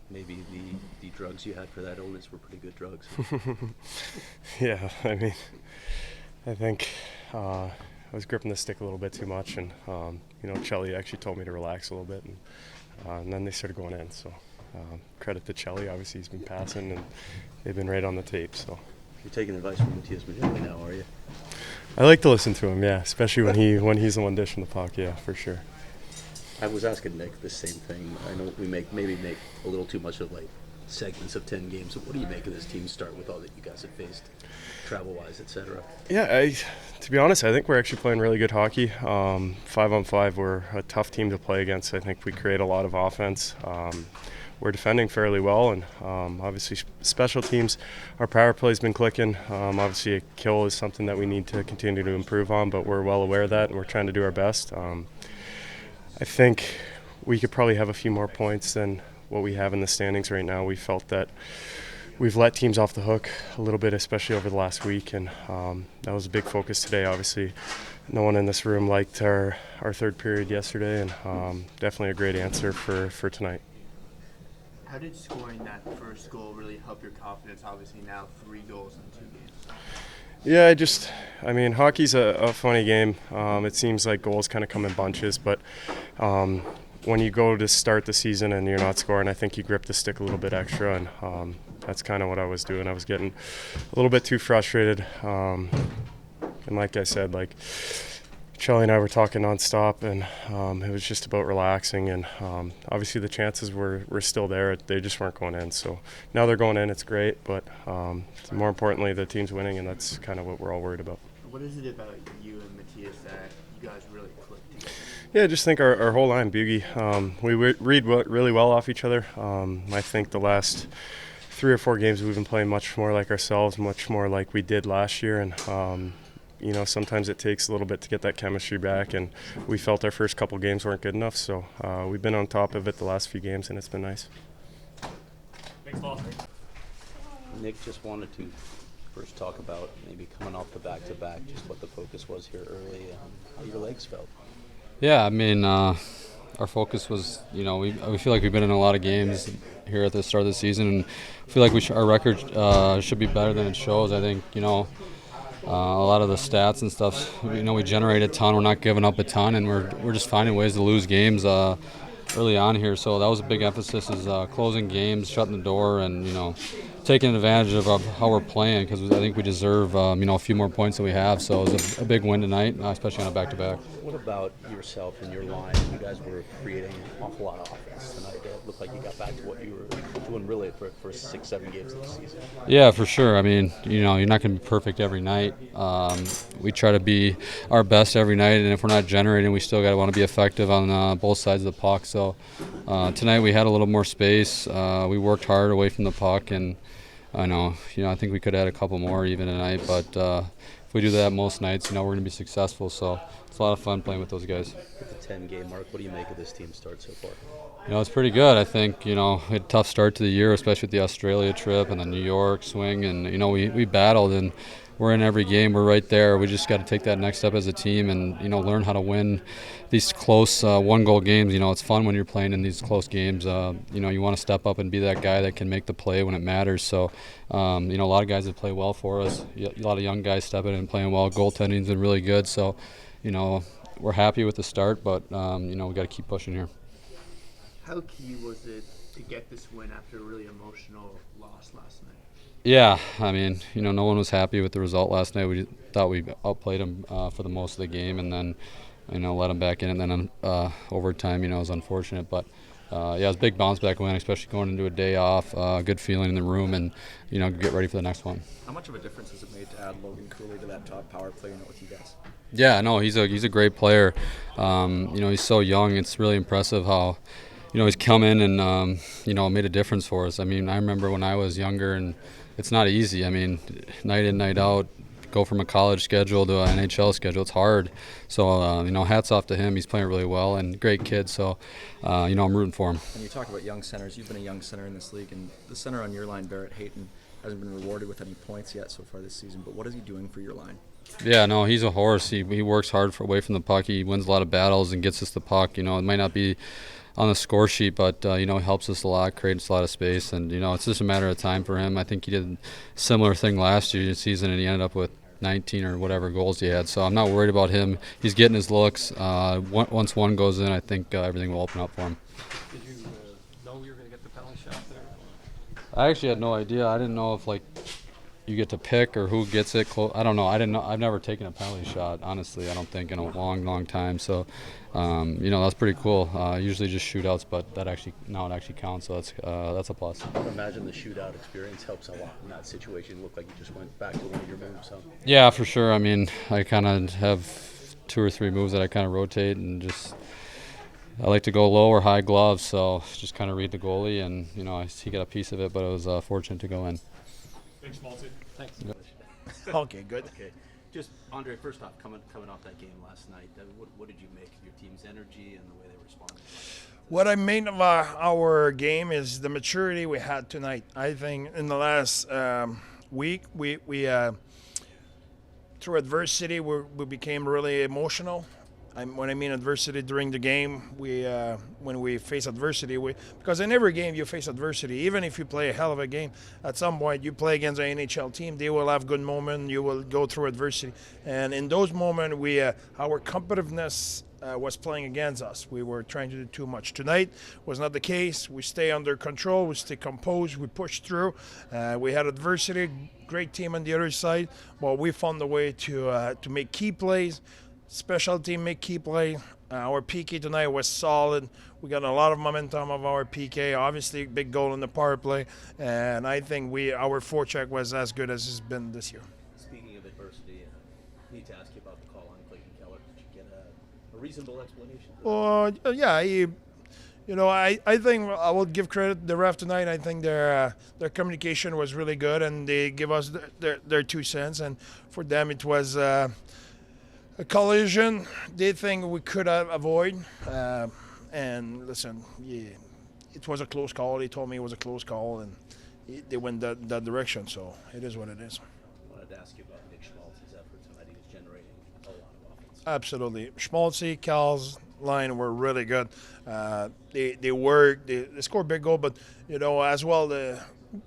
maybe the drugs you had for that illness were pretty good drugs. Yeah, I mean, I think I was gripping the stick a little bit too much, and Chelly actually told me to relax a little bit, and then they started going in. So credit to Chelly. Obviously, he's been passing, and they've been right on the tape. So You're taking advice from Matthias Magellan now, are you? I like to listen to him, yeah, especially when he's the one dishing the puck, yeah, for sure. I was asking Nick the same thing. I know we maybe make a little too much of like segments of 10 games. What do you make of this team start with all that you guys have faced, travel-wise, etc.? Yeah, to be honest, I think we're actually playing really good hockey. 5-on-5, we're a tough team to play against. I think we create a lot of offense. We're defending fairly well, and obviously special teams, our power play's been clicking. Obviously a kill is something that we need to continue to improve on, but we're well aware of that, and we're trying to do our best. I think we could probably have a few more points than what we have in the standings right now. We felt that we've let teams off the hook a little bit, especially over the last week, and that was a big focus today. Obviously, no one in this room liked our third period yesterday, and definitely a great answer for tonight. How did scoring that first goal really help your confidence? Obviously now 3 goals in 2 games. Yeah, hockey's a funny game. It seems like goals kind of come in bunches, but when you go to start the season and you're not scoring, I think you grip the stick a little bit extra, and that's kind of what I was doing. I was getting a little bit too frustrated, and like I said, Charlie and I were talking nonstop, and it was just about relaxing, and obviously the chances were still there. They just weren't going in. So now they're going in. It's great, but more importantly, the team's winning, and that's kind of what we're all worried about. What is it about you and Matthias that you guys really clicked together? Yeah, I just think our whole line, Bugey, we read really well off each other. I think the last 3 or 4 games we've been playing much more like ourselves, much more like we did last year, and sometimes it takes a little bit to get that chemistry back, and we felt our first couple games weren't good enough, so we've been on top of it the last few games, and it's been nice. Thanks, Paul. Nick, just wanted to first talk about maybe coming off the back-to-back, just what the focus was here early, how your legs felt. Yeah, our focus was, we feel like we've been in a lot of games here at the start of the season, and feel like our record should be better than it shows. I think, a lot of the stats and stuff, we generate a ton. We're not giving up a ton, and we're just finding ways to lose games early on here. So that was a big emphasis, is closing games, shutting the door, and taking advantage of how we're playing, because I think we deserve a few more points than we have. So it was a big win tonight, especially on a back-to-back. What about yourself and your line? You guys were creating an awful lot of offense tonight. It looked like you got back to what you were doing really for the first 6-7 games of the season. Yeah, for sure. You're not going to be perfect every night. We try to be our best every night, and if we're not generating, we still got to want to be effective on both sides of the puck. So tonight we had a little more space. We worked hard away from the puck, and I think we could add a couple more even tonight, but if we do that most nights, we're going to be successful. So it's a lot of fun playing with those guys. At the 10-game mark, what do you make of this team start so far? It's pretty good. I think, we had a tough start to the year, especially with the Australia trip and the New York swing, and, we battled, and we're in every game. We're right there. We just got to take that next step as a team and, learn how to win these close one-goal games. It's fun when you're playing in these close games. You want to step up and be that guy that can make the play when it matters. So, a lot of guys that play well for us. A lot of young guys stepping in and playing well. Goaltending's been really good. So, we're happy with the start, but, we got to keep pushing here. How key was it to get this win after a really emotional loss last night? Yeah, no one was happy with the result last night. We thought we outplayed them for the most of the game, and then, let them back in, and then overtime, it was unfortunate. But, it was a big bounce-back win, especially going into a day off, good feeling in the room, and, get ready for the next one. How much of a difference has it made to add Logan Cooley to that top power play unit with you guys? Yeah, no, he's a great player. He's so young. It's really impressive how he's come in and, made a difference for us. I remember when I was younger, and it's not easy. Night in, night out, go from a college schedule to an NHL schedule, it's hard. So, hats off to him. He's playing really well, and great kid. So, I'm rooting for him. And you talk about young centers. You've been a young center in this league, and the center on your line, Barrett Hayton, hasn't been rewarded with any points yet so far this season. But what is he doing for your line? Yeah, no, he's a horse. He works hard away from the puck. He wins a lot of battles and gets us the puck. It might not be on the score sheet, but he helps us a lot, creates a lot of space, and it's just a matter of time for him. I think he did a similar thing last year season, and he ended up with 19 or whatever goals he had. So I'm not worried about him. He's getting his looks. Once one goes in, I think everything will open up for him. Did you know you were going to get the penalty shot there? I actually had no idea. I didn't know if you get to pick or who gets it. I don't know. I didn't know. I've never taken a penalty shot, honestly. I don't think in a long time. So, that's pretty cool. Usually just shootouts, but it actually counts. So that's a plus. I would imagine the shootout experience helps a lot in that situation. It looked like you just went back to one of your moves. So. Yeah, for sure. I mean, I kind of have 2 or 3 moves that I kind of rotate and just. I like to go low or high gloves, so just kind of read the goalie, and he got a piece of it, but I was fortunate to go in. Thanks, Schmaltz. Thanks. Okay, good. Okay. Just, Andre, first off, coming off that game last night, what did you make of your team's energy and the way they responded? What I made of our game is the maturity we had tonight. I think in the last week, we through adversity, we became really emotional. When I mean adversity during the game, when we face adversity, because in every game you face adversity. Even if you play a hell of a game, at some point you play against an NHL team, they will have good moments. You will go through adversity, and in those moments, our competitiveness was playing against us. We were trying to do too much. Tonight was not the case. We stay under control. We stay composed. We pushed through. We had adversity. Great team on the other side, but we found a way to make key plays. Special team make key play. Our PK tonight was solid. We got a lot of momentum of our PK. Obviously, big goal in the power play, and I think our forecheck was as good as it's been this year. Speaking of adversity, I need to ask you about the call on Clayton Keller. Did you get a reasonable explanation? Yeah, I think I will give credit to the ref tonight. I think their communication was really good, and they give us their 2 cents. And for them, it was a collision they think we could avoid. And listen, it was a close call. They told me it was a close call, and they went that direction. So it is what it is. I wanted to ask you about Nick Schmaltz's effort tonight. He was generating a lot of offense. Absolutely. Schmaltz, Cal's line were really good. They worked. They scored a big goal, but, as well, the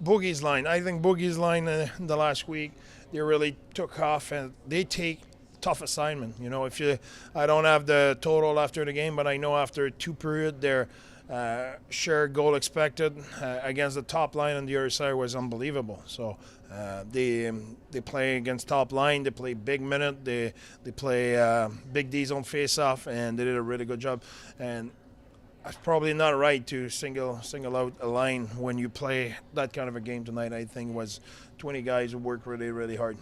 Boogie's line. I think Boogie's line in the last week, they really took off, and they take tough assignment. I don't have the total after the game, but I know after 2 periods, their shared goal expected against the top line on the other side was unbelievable. So they play against top line. They play big minute. They play big D zone face-off, and they did a really good job. And it's probably not right to single out a line when you play that kind of a game tonight. I think it was 20 guys who worked really, really hard.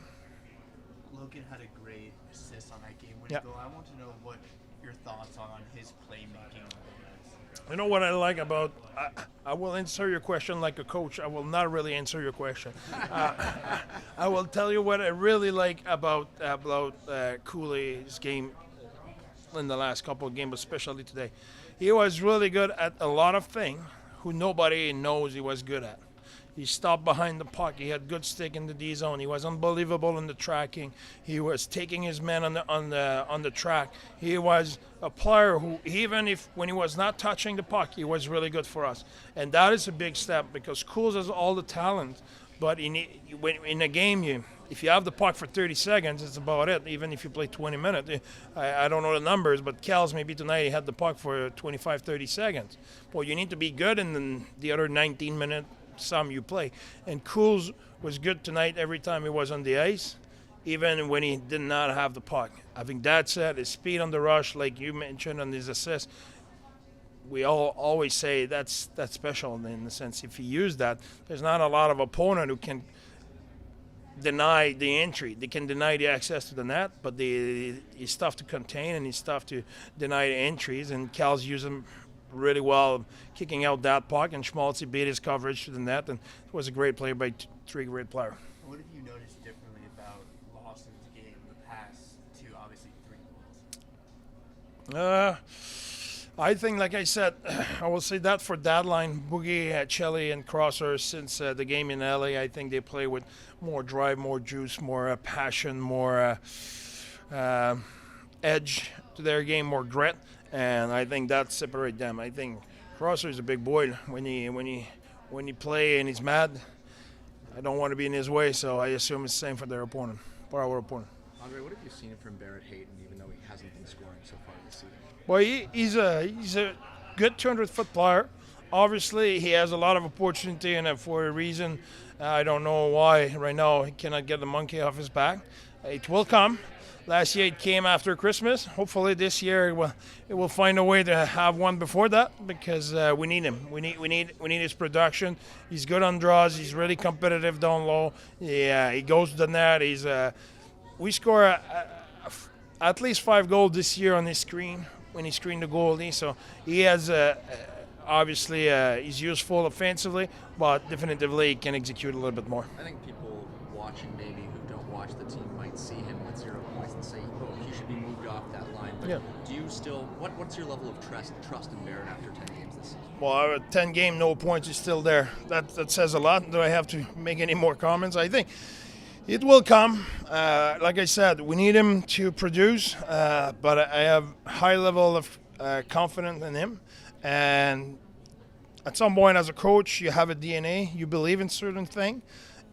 Logan had a great assist on that game-winning Yeah. goal. I want to know what your thoughts are on his playmaking. You know what I like about? I will answer your question like a coach. I will not really answer your question. I will tell you what I really like about Cooley's game in the last couple of games, especially today. He was really good at a lot of things who nobody knows he was good at. He stopped behind the puck. He had good stick in the D zone. He was unbelievable in the tracking. He was taking his man on the track. He was a player who, even if when he was not touching the puck, he was really good for us. And that is a big step because Coles has all the talent, but in a game, if you have the puck for 30 seconds, it's about it. Even if you play 20 minutes, I don't know the numbers, but Cal's maybe tonight he had the puck for 25, 30 seconds. Well, you need to be good in the other 19 minutes. Some you play, and Crouse was good tonight every time he was on the ice, even when he did not have the puck. Having that said, his speed on the rush, like you mentioned on his assist, we all always say that's special in the sense if he used that, there's not a lot of opponent who can deny the entry. They can deny the access to the net, but he's tough to contain and he's tough to deny the entries, and Cal's using really well kicking out that puck, and Schmaltz beat his coverage to the net, and it was a great play by 3 great players. What have you noticed differently about Lawson's game in the past 2, obviously 3 goals? I think, like I said, I will say that for that line, Boogie, Chelly, and Crosser, since the game in LA, I think they play with more drive, more juice, more passion, more edge to their game, more grit. And I think that separates them. I think Crouse is a big boy. When he play and he's mad, I don't want to be in his way, so I assume it's the same for our opponent. Andre, what have you seen from Barrett Hayton, even though he hasn't been scoring so far this season? Well, he's a good 200-foot player. Obviously, he has a lot of opportunity, and for a reason, I don't know why right now he cannot get the monkey off his back. It will come. Last year it came after Christmas. Hopefully this year it will find a way to have one before that, because we need him. We need his production. He's good on draws. He's really competitive down low. Yeah, he goes to the net. We score at least 5 goals this year on his screen when he screened the goalie. So he has obviously he's useful offensively, but definitively he can execute a little bit more. I think people watching maybe who don't watch the team might see him with 0 points and say, oh, he should be moved off that line. But Yeah. do you still, what's your level of trust in Barrett after 10 games this season? Well, our 10 game, no points is still there. That says a lot. Do I have to make any more comments? I think it will come. Like I said, we need him to produce, but I have high level of confidence in him. And at some point as a coach, you have a DNA. You believe in certain things.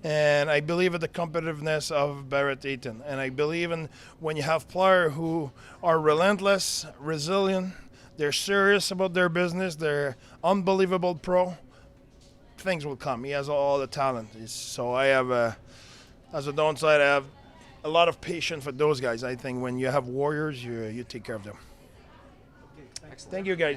And I believe in the competitiveness of Barrett Hayton. And I believe in when you have players who are relentless, resilient, they're serious about their business, they're unbelievable pro, things will come. He has all the talent. So I have, as a downside, I have a lot of patience for those guys. I think when you have warriors, you take care of them. Thank you, guys.